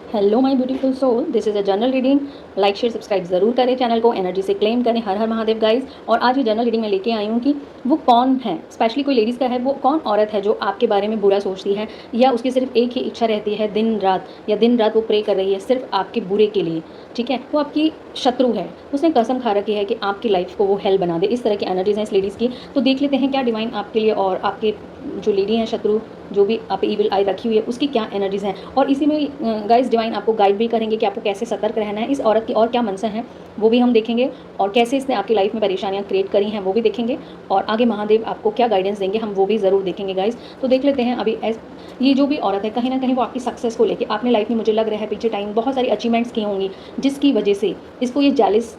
Hello my beautiful soul, this is a general reading. Like share subscribe जरूर करें, channel को energy से claim करें। हर हर महादेव गाइस। और आज ये जनरल रीडिंग में लेके आई हूँ कि वो कौन है, स्पेशली कोई लेडीज़ का है, वो कौन औरत है जो आपके बारे में बुरा सोचती है या उसकी सिर्फ एक ही इच्छा रहती है दिन रात, या दिन रात वो प्रे कर रही है सिर्फ आपके बुरे के लिए। ठीक है, वो आपकी शत्रु है, उसने कसम खा रखी है कि आपकी लाइफ को वो हेल बना दे। इस तरह की एनर्जीज हैं इस लेडीज़ की। तो देख लेते हैं क्या डिवाइन आपके लिए और आपके जो लेडी हैं शत्रु, जो भी आप ईविल आई रखी हुई है, उसकी क्या एनर्जीज हैं। और इसी में गाइस डिवाइन आपको गाइड भी करेंगे कि आपको कैसे सतर्क रहना है। इस औरत की और क्या मनसा है वो भी हम देखेंगे, और कैसे इसने आपकी लाइफ में परेशानियां क्रिएट करी हैं वो भी देखेंगे, और आगे महादेव आपको क्या गाइडेंस देंगे हम वो भी ज़रूर देखेंगे गाइस। तो देख लेते हैं अभी ये जो भी औरत है, कहीं ना कहीं वो आपकी सक्सेस को लेके आपने लाइफ में, मुझे लग रहा है पीछे टाइम बहुत सारी अचीवमेंट्स की होंगी, जिसकी वजह से इसको ये जेलिस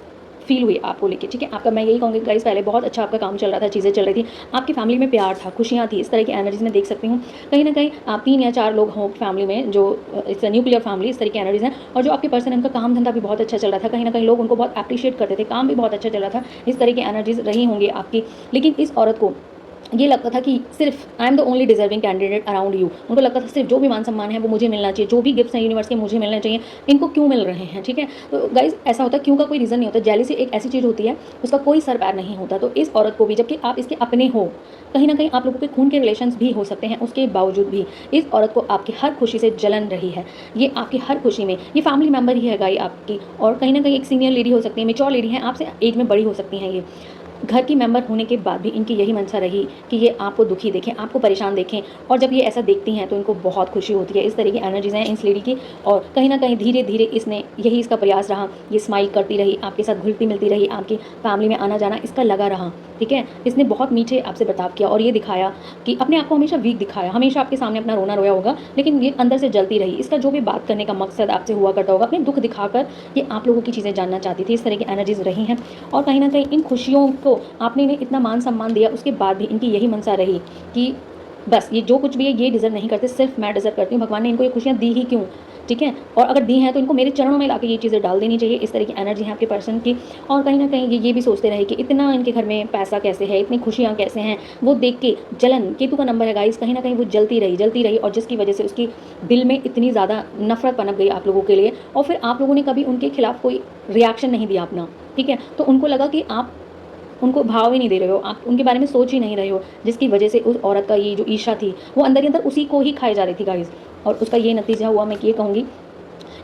फील हुई आपको लेके। ठीक है, आपका मैं यही कहूँगी गाइस, पहले बहुत अच्छा आपका काम चल रहा था, चीज़ें चल रही थी, आपकी फैमिली में प्यार था, खुशियाँ थी, इस तरह की एनर्जीज में देख सकती हूँ। कहीं ना कहीं आप 3 या 4 लोग हों फैमिली में, जो इट्स न्यूक्लियर फैमिली, इस तरह की एनर्जीज हैं। और जो आपके पर्सन है उनका काम धंधा भी बहुत अच्छा चल रहा था, कहीं ना कहीं लोग उनको बहुत अप्रिशिएट करते थे, काम भी बहुत अच्छा चल रहा था, इस तरह की एनर्जीज रही होंगी आपकी। लेकिन इस औरत को ये लगता था कि सिर्फ I am the only deserving candidate around you. उनको लगता था सिर्फ जो भी मान सम्मान है वो मुझे मिलना चाहिए, जो भी गिफ्ट्स हैं यूनिवर्स के मुझे मिलने चाहिए, इनको क्यों मिल रहे हैं। ठीक है, तो गाइज ऐसा होता है, क्यों का कोई रीज़न नहीं होता। जेलिसी एक ऐसी चीज़ होती है उसका कोई सर पैर नहीं होता। तो इस औरत को भी, जबकि आप इसके अपने हो, कहीं ना कहीं आप लोगों के खून के रिलेशंस भी हो सकते हैं, उसके बावजूद भी इस औरत को आपकी हर खुशी से जलन रही है। ये आपकी हर खुशी में, ये फैमिली मेंबर ही है गाई आपकी, और कहीं ना कहीं एक सीनियर लेडी हो सकती है, मेच्योर लेडी है, आपसे एज में बड़ी हो सकती हैं। ये घर की मेंबर होने के बाद भी इनकी यही मंशा रही कि ये आपको दुखी देखें, आपको परेशान देखें, और जब ये ऐसा देखती हैं तो इनको बहुत खुशी होती है। इस तरह की एनर्जीज हैं इस लेडी की। और कहीं ना कहीं धीरे धीरे इसने, यही इसका प्रयास रहा, ये स्माइल करती रही, आपके साथ घुलती मिलती रही, आपकी फैमिली में आना जाना इसका लगा रहा। ठीक है, इसने बहुत मीठे आपसे बर्ताव किया और ये दिखाया कि अपने आप को हमेशा वीक दिखाया, हमेशा आपके सामने अपना रोना रोया होगा, लेकिन ये अंदर से जलती रही। इसका जो भी बात करने का मकसद आपसे हुआ करता होगा, अपने दुख दिखाकर ये आप लोगों की चीज़ें जानना चाहती थी। इस तरह की एनर्जीज रही हैं। और कहीं ना कहीं इन खुशियों को आपने इन्हें इतना मान सम्मान दिया, उसके बाद भी इनकी यही मंशा रही कि बस ये जो कुछ भी है ये डिज़र्व नहीं करते, सिर्फ मैं डिज़र्व करती हूँ। भगवान ने इनको ये खुशियाँ दी ही क्यों। ठीक है, और अगर दी हैं तो इनको मेरे चरणों में लाके ये चीज़ें डाल देनी चाहिए। इस तरह की एनर्जी है आपके पर्सन की। और कहीं ना कहीं ये भी सोचते रहे कि इतना इनके घर में पैसा कैसे है, इतनी खुशियाँ कैसे हैं, वो देख के जलन, केतु का नंबर है गाइस, कहीं ना कहीं वो जलती रही, और जिसकी वजह से उसकी दिल में इतनी ज़्यादा नफरत पनप गई आप लोगों के लिए। और फिर आप लोगों ने कभी उनके खिलाफ कोई रिएक्शन नहीं दिया अपना। ठीक है, तो उनको लगा कि आप उनको भाव ही नहीं दे रहे हो, आप उनके बारे में सोच ही नहीं रहे हो, जिसकी वजह से उस औरत का ये जो ईर्ष्या थी वो अंदर ही अंदर उसी को ही खाई जा रही थी गाइस। और उसका ये नतीजा हुआ, मैं ये कहूँगी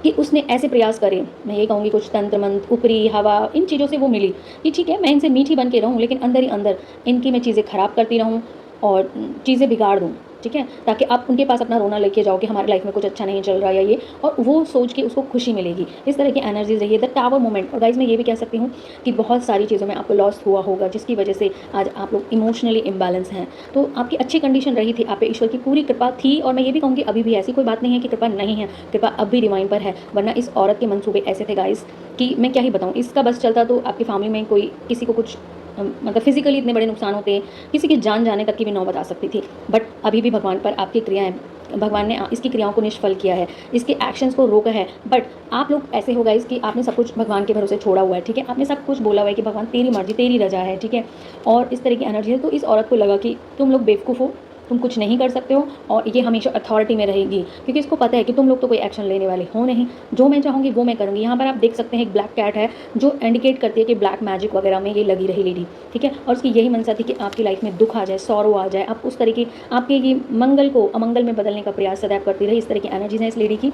कि उसने ऐसे प्रयास करे, मैं ये कहूँगी कुछ तंत्र मंत्र, ऊपरी हवा, इन चीज़ों से वो मिली कि ठीक है मैं इनसे मीठी बन के रहूँ, लेकिन अंदर ही अंदर इनकी मैं चीज़ें ख़राब करती रहूँ और चीज़ें बिगाड़ दूँ। ठीक है, ताकि आप उनके पास अपना रोना लेके जाओ कि हमारी लाइफ में कुछ अच्छा नहीं चल रहा या ये, और वो सोच के उसको खुशी मिलेगी। इस तरह की एनर्जीज रही है द टावर मोमेंट। और गाइज मैं ये भी कह सकती हूँ कि बहुत सारी चीज़ों में आपको लॉस हुआ होगा, जिसकी वजह से आज आप लोग इमोशनली इम्बैलेंस हैं। तो आपकी अच्छी कंडीशन रही थी, आप पे ईश्वर की पूरी कृपा थी, और मैं ये भी कहूँगी अभी भी ऐसी कोई बात नहीं है कि कृपा नहीं है, कृपा अब भी डिवाइन पर है। वरना इस औरत के मंसूबे ऐसे थे गाइस कि मैं क्या ही बताऊँ, इसका बस चलता तो आपकी फैमिली में कोई किसी को कुछ मतलब फिजिकली इतने बड़े नुकसान होते हैं, किसी की जान जाने तक की भी नौबत आ सकती थी। बट अभी भी भगवान पर आपकी क्रियाएं, भगवान ने इसकी क्रियाओं को निष्फल किया है, इसके एक्शंस को रोका है। बट आप लोग ऐसे हो गाइस कि आपने सब कुछ भगवान के भरोसे छोड़ा हुआ है। ठीक है, आपने सब कुछ बोला हुआ है कि भगवान तेरी मर्जी, तेरी रजा है। ठीक है, और इस तरह की एनर्जी है। तो इस औरत को लगा कि तुम लोग बेवकूफ़ हो, तुम कुछ नहीं कर सकते हो, और ये हमेशा अथॉरिटी में रहेगी, क्योंकि इसको पता है कि तुम लोग तो कोई एक्शन लेने वाले हो नहीं, जो मैं चाहूँगी वो मैं करूँगी। यहाँ पर आप देख सकते हैं एक ब्लैक कैट है जो इंडिकेट करती है कि ब्लैक मैजिक वगैरह में ये लगी रही लेडी। ठीक है, और उसकी यही मनसा थी कि आपकी लाइफ में दुख आ जाए, सौरो आ जाए, आप उस तरह की आपके ये मंगल को अमंगल में बदलने का प्रयास सदैव करती रही। इस तरह की एनर्जीज हैं इस लेडी की।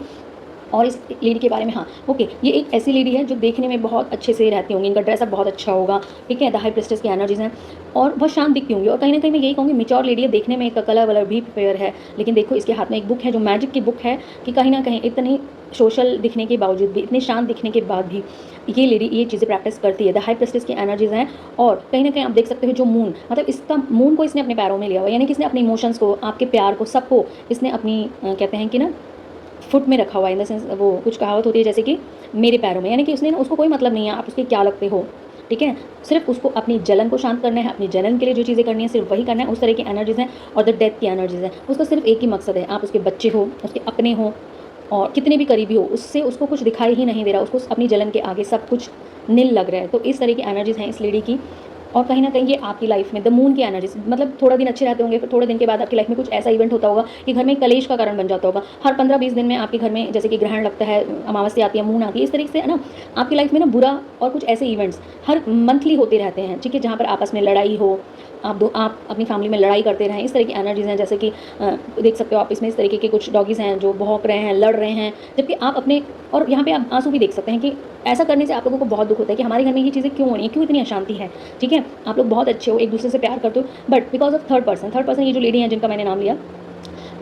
और इस लेडी के बारे में, हाँ ओके, ये एक ऐसी लेडी है जो देखने में बहुत अच्छे से रहती होंगी, इनका ड्रेसअप बहुत अच्छा होगा। ठीक है, द हाई प्रेस्टेस की एनर्जीज हैं, और बहुत शांत दिखती होंगी। और कहीं ना कहीं मैं यही कहूँगी मेच्योर लेडी है, देखने में इसका कलर वलर भी प्रिपेयर है। लेकिन देखो इसके हाथ में एक बुक है जो मैजिक की बुक है, कि कहीं ना कहीं इतनी सोशल दिखने के बावजूद भी, इतने शांत दिखने के बाद भी ये लेडी ये चीज़ें प्रैक्टिस करती है। द हाई प्रेस्टेस की एनर्जीज हैं। और कहीं ना कहीं आप देख सकते हो जो मून, मतलब इसका मून को इसने अपने पैरों में लिया हुआ, यानी कि इसने अपने इमोशंस को, आपके प्यार को, सबको इसने अपनी कहते हैं कि ना फुट में रखा हुआ है। इन द सेंस वो कुछ कहावत होती है जैसे कि मेरे पैरों में, यानी कि उसने, उसको कोई मतलब नहीं है आप उसके क्या लगते हो। ठीक है, सिर्फ उसको अपनी जलन को शांत करना है, अपनी जलन के लिए जो चीज़ें करनी है सिर्फ वही करना है। उस तरह की एनर्जीज हैं। और द डेथ की एनर्जीज हैं, उसका सिर्फ एक ही मकसद है, आप उसके बच्चे हो, उसके अपने हो, और कितने भी करीबी हो, उससे उसको कुछ दिखाई ही नहीं दे रहा, उसको अपनी जलन के आगे सब कुछ नील लग रहा है। तो इस तरह की एनर्जीज हैं इस लेडी की। और कहीं ना कहीं ये आपकी लाइफ में द मून की एनर्जी, मतलब थोड़ा दिन अच्छे रहते होंगे, फिर थोड़े दिन के बाद आपकी लाइफ में कुछ ऐसा इवेंट होता होगा कि घर में कलेश का कारण बन जाता होगा। हर 15-20 दिन में आपके घर में जैसे कि ग्रहण लगता है, अमावस्या आती है, मून आती है, इस तरीके से है ना आपकी लाइफ में ना बुरा और कुछ ऐसे इवेंट्स हर मंथली होते रहते हैं, ठीक है, जहाँ पर आपस में लड़ाई हो, आप अपनी फैमिली में लड़ाई करते रहें, इस तरह की एनर्जीज हैं। जैसे कि देख सकते हो आप इसमें इस तरीके के कुछ डॉगीज़ हैं जो भौंक रहे हैं, लड़ रहे हैं, जबकि आप अपने, और यहाँ पे आप आंसू भी देख सकते हैं कि ऐसा करने से आप लोगों को बहुत दुख होता है कि हमारे घर में ये चीज़ें क्यों हो रही हैं, क्यों इतनी अशांति है, ठीक है। आप लोग बहुत अच्छे हो, एक दूसरे से प्यार करते हो, but because of third person ये जो लेडी हैं जिनका मैंने नाम लिया,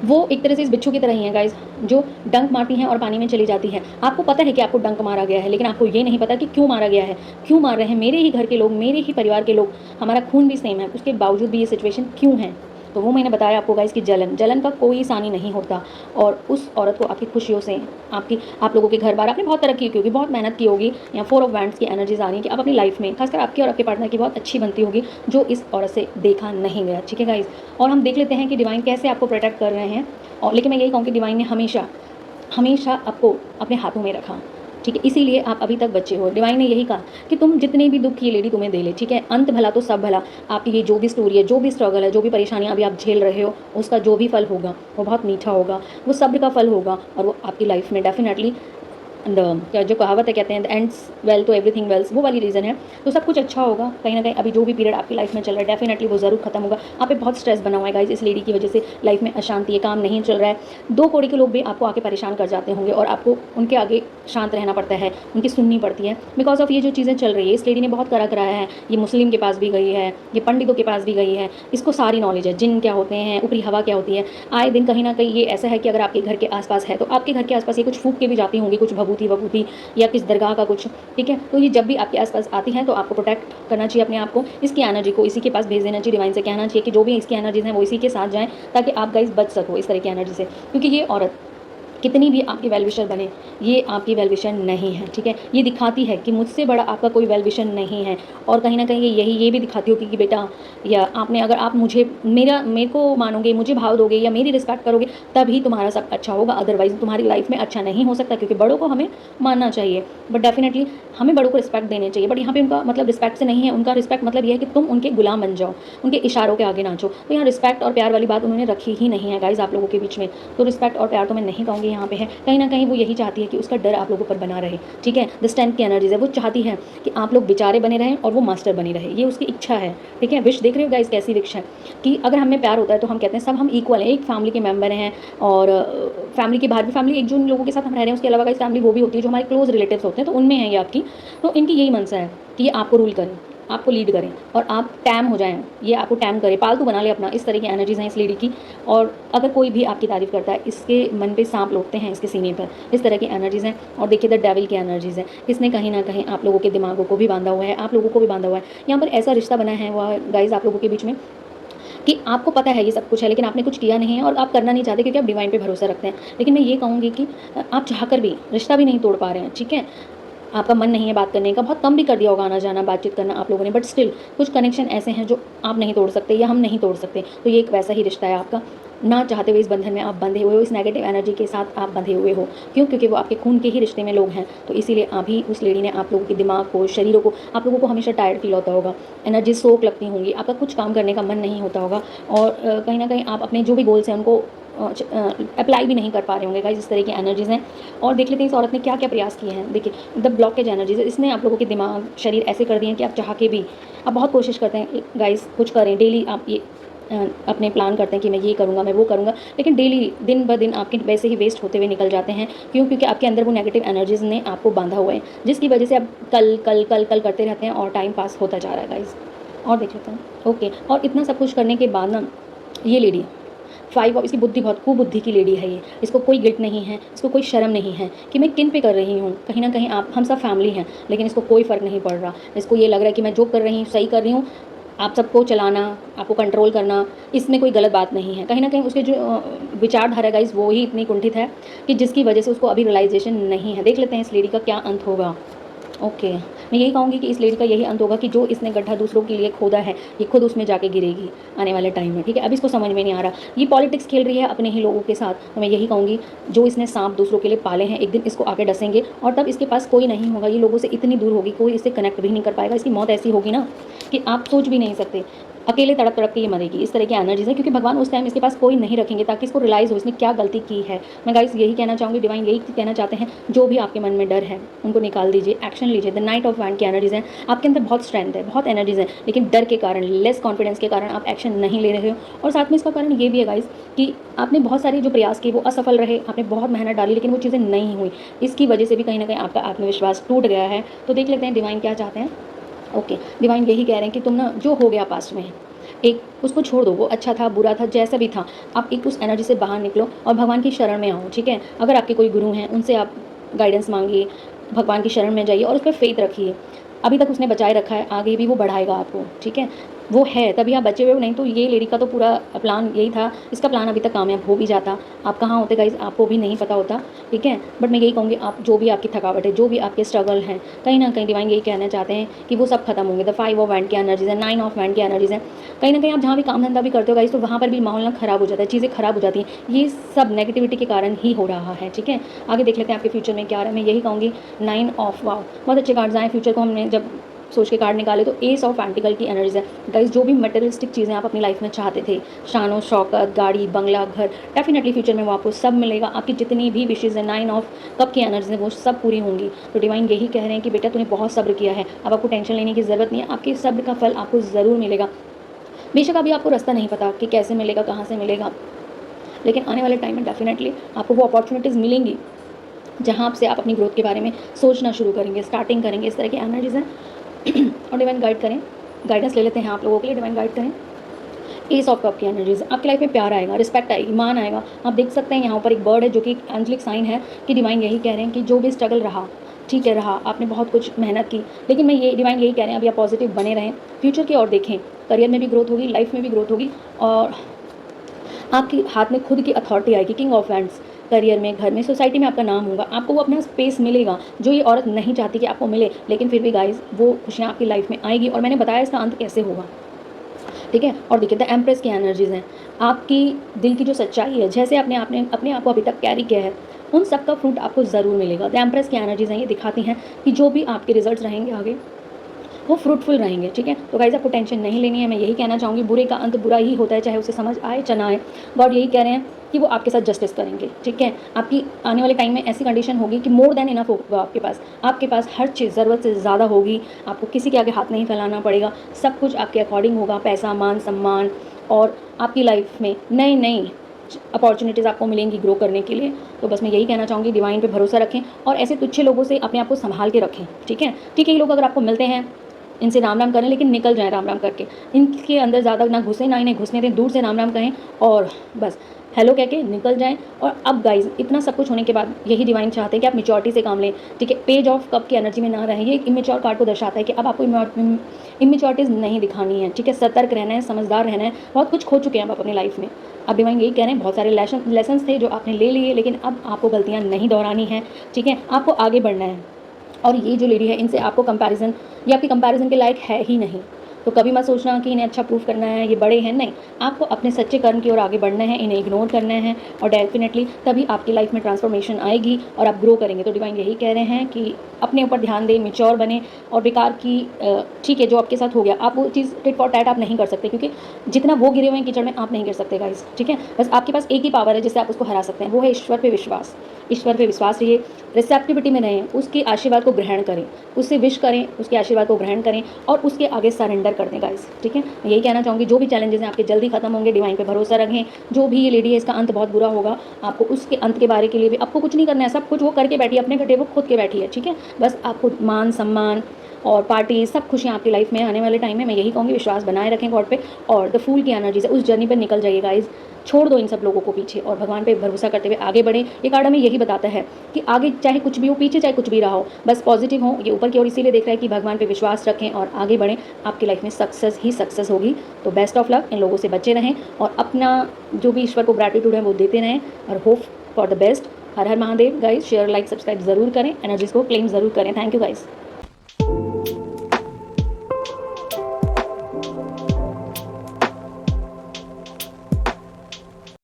वो एक तरह से इस बिच्छू की तरह ही है गाइस, जो डंक मारती हैं और पानी में चली जाती है। आपको पता है कि आपको डंक मारा गया है, लेकिन आपको ये नहीं पता कि क्यों मारा गया है, क्यों मार रहे हैं मेरे ही घर के लोग, मेरे ही परिवार के लोग, हमारा खून भी सेम है, उसके बावजूद भी ये सिचुएशन क्यों है। तो वो मैंने बताया आपको गाइस कि जलन का कोई सानी नहीं होता, और उस औरत को आपकी खुशियों से, आप लोगों के घर बार आपने बहुत तरक्की की होगी, बहुत मेहनत की होगी, या 4 ऑफ वैंड्स की एनर्जीज आ रही है कि आप अपनी लाइफ में खासकर आपकी और आपके पार्टनर की बहुत अच्छी बनती होगी, जो इस औरत से देखा नहीं गया, ठीक है गाइस। और हम देख लेते हैं कि डिवाइन कैसे आपको प्रोटेक्ट कर रहे हैं। और लेकिन मैं यही कहूँ कि डिवाइन ने हमेशा आपको अपने हाथों में रखा, ठीक है, इसीलिए आप अभी तक बच्चे हो। डिवाइन ने यही कहा कि तुम जितने भी दुख ये लेडी तुम्हें दे ले, ठीक है, अंत भला तो सब भला। आपकी ये जो भी स्टोरी है, जो भी स्ट्रगल है, जो भी परेशानियां अभी आप झेल रहे हो, उसका जो भी फल होगा वो बहुत मीठा होगा, वो सब्र का फल होगा, और वो आपकी लाइफ में डेफिनेटली जो कहावत है, कहते हैं द एंड्स वेल तो एवरीथिंग वेल्स, वो वाली रीज़न है। तो सब कुछ अच्छा होगा कहीं ना कहीं। अभी जो भी पीरियड आपकी लाइफ में चल रहा है डेफिनेटली वो ज़रूर खत्म होगा। आप पे बहुत स्ट्रेस बना हुआ है गाइस, इस लेडी की वजह से लाइफ में अशांति है, काम नहीं चल रहा है, 2 कौड़ी के लोग भी आपको आके परेशान कर जाते होंगे, और आपको उनके आगे शांत रहना पड़ता है, उनकी सुननी पड़ती है, बिकॉज ऑफ ये जो चीज़ें चल रही है। इस लेडी ने बहुत करा कराया है, ये मुस्लिम के पास भी गई है, ये पंडितों के पास भी गई है, इसको सारी नॉलेज है, जिन क्या होते हैं, ऊपरी हवा क्या होती है। आए दिन कहीं ना कहीं ये ऐसा है कि अगर आपके घर के आसपास है तो आपके घर के आसपास ये कुछ फूक के भी जाती होंगी, कुछ भभूति या किस दरगाह का कुछ, ठीक है। तो ये जब भी आपके आसपास आती हैं तो आपको प्रोटेक्ट करना चाहिए अपने आप को, इसकी एनर्जी को इसी के पास भेज देना चाहिए। डिवाइन से कहना चाहिए कि जो भी इसकी एनर्जीज हैं वो इसी के साथ जाएं, ताकि आप गाइस बच सको इस तरह की एनर्जी से। क्योंकि ये औरत कितनी भी आपकी वेल विशर बने, ये आपकी वेल विशर नहीं है, ठीक है। ये दिखाती है कि मुझसे बड़ा आपका कोई वेल विशर नहीं है, और कहीं ना कहीं ये भी दिखाती होगी कि बेटा, या आपने, अगर आप मेरे को मानोगे, मुझे भाव दोगे या मेरी रिस्पेक्ट करोगे, तभी तुम्हारा सब अच्छा होगा, अदरवाइज तुम्हारी लाइफ में अच्छा नहीं हो सकता। क्योंकि बड़ों को हमें मानना चाहिए, बट डेफिनेटली हमें बड़ों को रिस्पेक्ट देने चाहिए, बट यहाँ पे उनका मतलब रिस्पेक्ट से नहीं है। उनका रिस्पेक्ट मतलब ये है कि तुम उनके गुलाम बन जाओ, उनके इशारों के आगे नाचो। तो यहाँ रिस्पेक्ट और प्यार वाली बात उन्होंने रखी ही नहीं है गाइज आप लोगों के बीच में। तो रिस्पेक्ट और प्यार तो मैं नहीं कहूँगी यहाँ पे है, कहीं ना कहीं वो यही चाहती है कि उसका डर आप लोगों पर बना रहे, ठीक है। द स्ट्रेंथ की एनर्जीज है, वो चाहती है कि आप लोग बेचारे बने रहें और वो मास्टर बनी रहे, ये उसकी इच्छा है, ठीक है। विश देख रहे हो गाइज कैसी विश है कि अगर हमें प्यार होता है तो हम कहते हैं सब हम इक्वल हैं, एक फैमिली के मेंबर हैं, और फैमिली के बाहर भी फैमिली, एक जो लोगों के साथ हम रह रहे हैं उसके अलावा गाइज फैमिली वो भी होती है जो हमारे क्लोज रिलेटिव्स होते हैं, तो उनमें है ये आपकी। तो इनकी यही मनसा है कि ये आपको रूल करें, आपको लीड करें, और आप टैम हो जाएं, ये आपको टैम करे, पालतू बना ले अपना। इस तरह की एनर्जीज हैं इस लेडी की। और अगर कोई भी आपकी तारीफ करता है, इसके मन पे सांप लौटते हैं, इसके सीने पर, इस तरह की एनर्जीज हैं। और देखिए द डेविल की एनर्जीज है, इसने कहीं ना कहीं आप लोगों के दिमागों को भी बांधा हुआ है, आप लोगों को भी बांधा हुआ है। यहाँ पर ऐसा रिश्ता बना है वह गाइज आप लोगों के बीच में कि आपको पता है ये सब कुछ है, लेकिन आपने कुछ किया नहीं है और आप करना नहीं चाहते क्योंकि आप डिवाइन पे भरोसा रखते हैं। लेकिन मैं ये कहूँगी कि आप चाहकर भी रिश्ता भी नहीं तोड़ पा रहे हैं, ठीक है। आपका मन नहीं है बात करने का, बहुत कम भी कर दिया होगा आना जाना, बातचीत करना आप लोगों ने, बट स्टिल कुछ कनेक्शन ऐसे हैं जो आप नहीं तोड़ सकते या हम नहीं तोड़ सकते। तो ये एक वैसा ही रिश्ता है आपका, ना चाहते हुए इस बंधन में आप बंधे हुए हो, इस नेगेटिव एनर्जी के साथ आप बंधे हुए हो। क्यों? क्योंकि वो आपके खून के ही रिश्ते में लोग हैं। तो इसीलिए अभी उस लेडी ने आप लोगों के दिमाग को, शरीरों को, आप लोगों को हमेशा टायर्ड फील होता होगा, एनर्जी सोख लगती होंगी, आपका कुछ काम करने का मन नहीं होता होगा, और कहीं ना कहीं आप अपने जो भी गोल्स हैं उनको अप्लाई भी नहीं कर पा रहे होंगे गाइस। इस तरह की एनर्जीज़ हैं। और देख लेते हैं इस औरत ने क्या क्या प्रयास किए हैं। देखिए द ब्लॉकेज एनर्जीज, इसने आप लोगों के दिमाग, शरीर ऐसे कर दिए हैं कि आप चाह के भी, आप बहुत कोशिश करते हैं गाइस कुछ करें, डेली आप ये अपने प्लान करते हैं कि मैं ये करूँगा, मैं वो करूँगा, लेकिन डेली दिन ब दिन आपके वैसे ही वेस्ट होते हुए निकल जाते हैं। क्यों? क्योंकि आपके अंदर वो नेगेटिव एनर्जीज ने आपको बांधा हुआ है, जिसकी वजह से आप कल कल कल कल करते रहते हैं और टाइम पास होता जा रहा है गाइस। और देख लेते हैं, ओके। और इतना सब कुछ करने के बाद ना ये लेडी 5 और इसकी बुद्धि, बहुत कुबुद्धि की लेडी है ये। इसको कोई गिल्ट नहीं है, इसको कोई शर्म नहीं है कि मैं किन पे कर रही हूँ। कहीं ना कहीं हम सब फैमिली हैं, लेकिन इसको कोई फ़र्क नहीं पड़ रहा। इसको ये लग रहा है कि मैं जो कर रही हूँ सही कर रही हूँ, आप सबको चलाना, आपको कंट्रोल करना, इसमें कोई गलत बात नहीं है। कहीं ना कहीं उसके जो विचारधारा गाइस वो ही इतनी कुंठित है कि जिसकी वजह से उसको अभी रियलाइजेशन नहीं है। देख लेते हैं इस लेडी का क्या अंत होगा। ओके, मैं यही कहूँगी कि इस लेडी का यही अंत होगा कि जो इसने गड्ढा दूसरों के लिए खोदा है, ये खुद उसमें जाके गिरेगी आने वाले टाइम में, ठीक है। अब इसको समझ में नहीं आ रहा, ये पॉलिटिक्स खेल रही है अपने ही लोगों के साथ। तो मैं यही कहूँगी, जो इसने सांप दूसरों के लिए पाले हैं, एक दिन इसको आके डसेंगे और तब इसके पास कोई नहीं होगा, ये लोगों से इतनी दूर होगी, कोई इससे कनेक्ट भी नहीं कर पाएगा। इसकी मौत ऐसी होगी ना कि आप सोच भी नहीं सकते। अकेले तड़प तड़प के ये मरेगी, इस तरह की एनर्जीज है, क्योंकि भगवान उस टाइम इसके पास कोई नहीं रखेंगे ताकि इसको रियलाइज़ हो इसने क्या गलती की है। मैं गाइस यही कहना चाहूँगी, डिवाइन यही कहना चाहते हैं, जो भी आपके मन में डर है उनको निकाल दीजिए, एक्शन लीजिए। द नाइट ऑफ वैंड की एनर्जीज हैं, आपके अंदर बहुत स्ट्रेंथ है, बहुत एनर्जीज हैं, लेकिन डर के कारण, लेस कॉन्फिडेंस के कारण आप एक्शन नहीं ले रहे हो। और साथ में इसका कारण ये भी है गाइस कि आपने बहुत सारे जो प्रयास किए वो असफल रहे, आपने बहुत मेहनत डाली लेकिन वो चीज़ें नहीं हुई, इसकी वजह से भी कहीं ना कहीं आपका आत्मविश्वास टूट गया है। तो देख लेते हैं डिवाइन क्या चाहते हैं। ओके, डिवाइन यही कह रहे हैं कि तुम ना जो हो गया पास्ट में, एक उसको छोड़ दो, वो अच्छा था बुरा था जैसा भी था, आप एक उस एनर्जी से बाहर निकलो और भगवान की शरण में आओ, ठीक है। अगर आपके कोई गुरु हैं उनसे आप गाइडेंस मांगिए, भगवान की शरण में जाइए और उस पर फेथ रखिए। अभी तक उसने बचाए रखा है, आगे भी वो बढ़ाएगा आपको, ठीक है। वो है तभी आप बचे हुए हो, नहीं तो ये लेडी का तो पूरा प्लान यही था, इसका प्लान अभी तक कामयाब हो भी जाता। आप कहाँ होते गाइस, आपको भी नहीं पता होता, ठीक है। बट मैं यही कहूँगी, आप जो भी आपकी थकावट है, जो भी आपके स्ट्रगल हैं, कहीं ना कहीं डिवाइन यही कहना चाहते हैं कि वो सब खत्म होंगे। द 5 ऑफ वैंड की एनर्जीज है, 9 ऑफ वैंड की एनर्जीज है। कहीं ना कहीं आप जहाँ भी काम धंधा भी करते हो गाइस, तो वहाँ पर भी माहौल ना खराब हो जाता है, चीज़ें खराब हो जाती हैं। ये सब नेगेटिविटी के कारण ही हो रहा है, ठीक है। आगे देख लेते हैं आपके फ्यूचर में क्या रहा है। मैं यही कहूँगी 9 ऑफ वाव, बहुत अच्छे कार्ड्स आए फ्यूचर को हमने जब सोच के कार्ड निकाले तो एस ऑफ पेंटिकल की एनर्जीज है। गाइस जो भी मटेरियलिस्टिक चीज़ें आप अपनी लाइफ में चाहते थे, शानो शौकत, गाड़ी, बंगला, घर, डेफिनेटली फ्यूचर में वो आपको सब मिलेगा। आपकी जितनी भी विशेज़ हैं, 9 ऑफ कप की एनर्जीज हैं, वो सब पूरी होंगी। तो डिवाइन यही कह रहे हैं कि बेटा तूने बहुत सब्र किया है, अब आपको टेंशन लेने की ज़रूरत नहीं है, आपके सब्र का फल आपको ज़रूर मिलेगा। बेशक अभी आपको रास्ता नहीं पता कि कैसे मिलेगा, कहाँ से मिलेगा, लेकिन आने वाले टाइम में डेफिनेटली आपको वो अपॉर्चुनिटीज़ मिलेंगी जहाँ से आप अपनी ग्रोथ के बारे में सोचना शुरू करेंगे, स्टार्टिंग करेंगे। इस तरह की एनर्जीज हैं और डिवाइन गाइड करें, गाइडेंस ले लेते हैं आप लोगों के लिए। डिवाइन गाइड करें एस ऑफ कप की एनर्जीज, आपकी लाइफ में प्यार आएगा, रिस्पेक्ट आएगी, मान आएगा। आप देख सकते हैं यहाँ पर एक बर्ड है जो कि एक एंजलिक साइन है कि डिवाइन यही कह रहे हैं कि जो भी स्ट्रगल रहा, ठीक है रहा, आपने बहुत कुछ मेहनत की, लेकिन मैं ये डिवाइन यही कह रहे हैं अभी आप पॉजिटिव बने रहें, फ्यूचर की ओर देखें। करियर में भी ग्रोथ होगी, लाइफ में भी ग्रोथ होगी और आपके हाथ में खुद की अथॉरिटी आएगी। किंग ऑफ वैंड्स, करियर में, घर में, सोसाइटी में आपका नाम होगा, आपको वो अपना स्पेस मिलेगा जो ये औरत नहीं चाहती कि आपको मिले, लेकिन फिर भी गाइस वो खुशियाँ आपकी लाइफ में आएगी और मैंने बताया इसका अंत कैसे होगा, ठीक है। और देखिए द एम्प्रेस की एनर्जीज हैं, आपकी दिल की जो सच्चाई है, जैसे आपने अपने आप को अभी तक कैरी किया है, उन सब का फ्रूट आपको ज़रूर मिलेगा। द एम्प्रेस की एनर्जीज हैं, ये दिखाती हैं कि जो भी आपके रिजल्ट्स रहेंगे आगे वो फ्रूटफुल रहेंगे, ठीक है। तो गाइस आपको टेंशन नहीं लेनी है, मैं यही कहना चाहूँगी, बुरे का अंत बुरा ही होता है, चाहे उसे समझ आए चाहे ना आए। गॉड यही कह रहे हैं कि वो आपके साथ जस्टिस करेंगे, ठीक है। आपकी आने वाले टाइम में ऐसी कंडीशन होगी कि मोर देन इनफ होगा आपके पास हर चीज़ ज़रूरत से ज़्यादा होगी, आपको किसी के आगे हाथ नहीं फैलाना पड़ेगा, सब कुछ आपके अकॉर्डिंग होगा, पैसा, मान, सम्मान, और आपकी लाइफ में नई नई अपॉर्चुनिटीज़ आपको मिलेंगी ग्रो करने के लिए। तो बस मैं यही कहना चाहूँगी, डिवाइन पे भरोसा रखें और ऐसे तुच्छे लोगों से अपने आप को संभाल के रखें, ठीक है। ठीक है, ये लोग अगर आपको मिलते हैं इनसे राम राम करें, लेकिन निकल जाएं राम राम करके, इनके अंदर ज़्यादा ना घुसें, ना इन्हें घुसने दें, दूर से राम राम कहें और बस हेलो कह के निकल जाएं। और अब गाइज इतना सब कुछ होने के बाद यही डिवाइन चाहते हैं कि आप मेच्योरिटी से काम लें, ठीक है। पेज ऑफ कप की एनर्जी में ना रहें, ये एक इमेच्योर कार्ड को दर्शाता है कि अब आपको इमेच्योरिटीज़ नहीं दिखानी है, ठीक है। सतर्क रहना है, समझदार रहना है, बहुत कुछ खो चुके हैं आप अपनी लाइफ में। अब डिवाइन यही कह रहे हैं, बहुत सारे लेसन्स थे जो आपने ले लिए, लेकिन अब आपको गलतियाँ नहीं दोहरानी है, ठीक है। आपको आगे बढ़ना है और ये जो लेडी है इनसे आपको कंपैरिजन, ये आपकी कंपैरिजन के लायक है ही नहीं। तो कभी मत सोचना कि इन्हें अच्छा प्रूफ करना है, ये बड़े हैं, नहीं, आपको अपने सच्चे कर्म की ओर आगे बढ़ना है, इन्हें इग्नोर करना है और डेफिनेटली तभी आपकी लाइफ में ट्रांसफॉर्मेशन आएगी और आप ग्रो करेंगे। तो डिवाइन यही कह रहे हैं कि अपने ऊपर ध्यान दें, मेच्योर बने और बेकार की, ठीक है जो आपके साथ हो गया, आप वो चीज़ टिट फॉर टैट आप नहीं कर सकते, क्योंकि जितना वो गिरे हुए हैं कीचड़ में आप नहीं गिर सकते गाइस, ठीक है। बस आपके पास एक ही पावर है जिससे आप उसको हरा सकते हैं, वो है ईश्वर पे विश्वास। ईश्वर पे विश्वास रहिए, रिसेप्टिविटी में रहें, उसके आशीर्वाद को ग्रहण करें, उससे विश करें, उसके आशीर्वाद को ग्रहण करें और उसके आगे सरेंडर कर दें गाइस, ठीक है। मैं यही कहना चाहूँगी, जो भी चैलेंजेस हैं आपके जल्दी खत्म होंगे, डिवाइन पे भरोसा रखें। जो भी ये लेडी है इसका अंत बहुत बुरा होगा, आपको उसके अंत के बारे के लिए भी आपको कुछ नहीं करना है, सब कुछ वो करके बैठी है, अपने घटे वो खुद के बैठी है, ठीक है। बस आपको मान सम्मान और पार्टी सब खुशियाँ आपकी लाइफ में आने वाले टाइम में। मैं यही कहूँगी, विश्वास बनाए रखें गॉड पे और द फूल की एनर्जी से उस जर्नी पर निकल जाइए गाइज, छोड़ दो इन सब लोगों को पीछे और भगवान पे भरोसा करते हुए आगे बढ़ें। ये कार्ड हमें यही बताता है कि आगे चाहे कुछ भी हो, पीछे चाहे कुछ भी रहा हो, बस पॉजिटिव हो, ये ऊपर की ओर इसीलिए देख रहा है कि भगवान पे विश्वास रखें और आगे बढ़ें, आपकी लाइफ में सक्सेस ही सक्सेस होगी। तो बेस्ट ऑफ लक, इन लोगों से बचे रहें और अपना जो भी ईश्वर को ग्रैटिट्यूड है वो देते रहें और होप फॉर द बेस्ट। हर हर Mahadev guys, share like subscribe जरूर करें, एनर्जीज को क्लेम जरूर करें। Thank you guys.